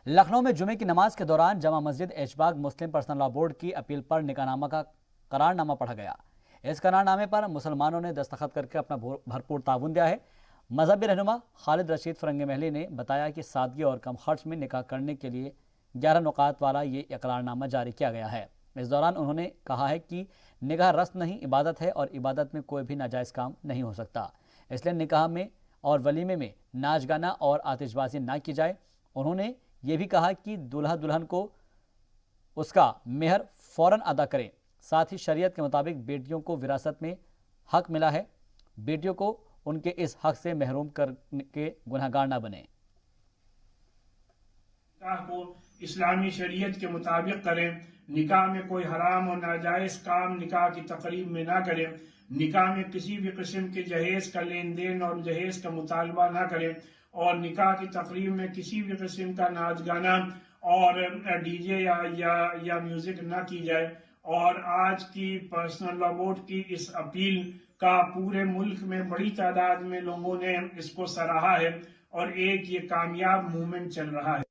لکھنؤ میں جمعے کی نماز کے دوران جامع مسجد ایشباغ مسلم پرسنل لاء بورڈ کی اپیل پر نکاح نامہ کا قرارنامہ پڑھا گیا۔ اس قرارنامے پر مسلمانوں نے دستخط کر کے اپنا بھرپور تعاون دیا ہے۔ مذہبی رہنما خالد رشید فرنگ محلی نے بتایا کہ سادگی اور کم خرچ میں نکاح کرنے کے لیے 11 نکات والا یہ اقرارنامہ جاری کیا گیا ہے۔ اس دوران انہوں نے کہا ہے کہ نکاح رسم نہیں، عبادت ہے، اور عبادت میں کوئی بھی ناجائز کام نہیں ہو سکتا، اس لیے نکاح میں اور ولیمے میں ناچ گانا اور آتش بازی نہ کی جائے۔ انہوں نے یہ بھی کہا کہ دولہا دلہن کو اس کا مہر فوراً ادا کریں۔ ساتھ ہی شریعت کے مطابق بیٹیوں کو وراثت میں حق ملا ہے، بیٹیوں کو ان کے اس حق سے محروم کر کے گنہگار نہ بنیں۔ نکاح کو اسلامی شریعت کے مطابق کریں، نکاح میں کوئی حرام اور ناجائز کام نکاح کی تقریب میں نہ کریں، نکاح میں کسی بھی قسم کے جہیز کا لین دین اور جہیز کا مطالبہ نہ کریں، اور نکاح کی تقریب میں کسی بھی قسم کا ناچ گانا اور ڈی جے یا میوزک نہ کی جائے۔ اور آج کی پرسنل لاء بورڈ کی اس اپیل کا پورے ملک میں بڑی تعداد میں لوگوں نے اس کو سراہا ہے، اور ایک یہ کامیاب موومنٹ چل رہا ہے۔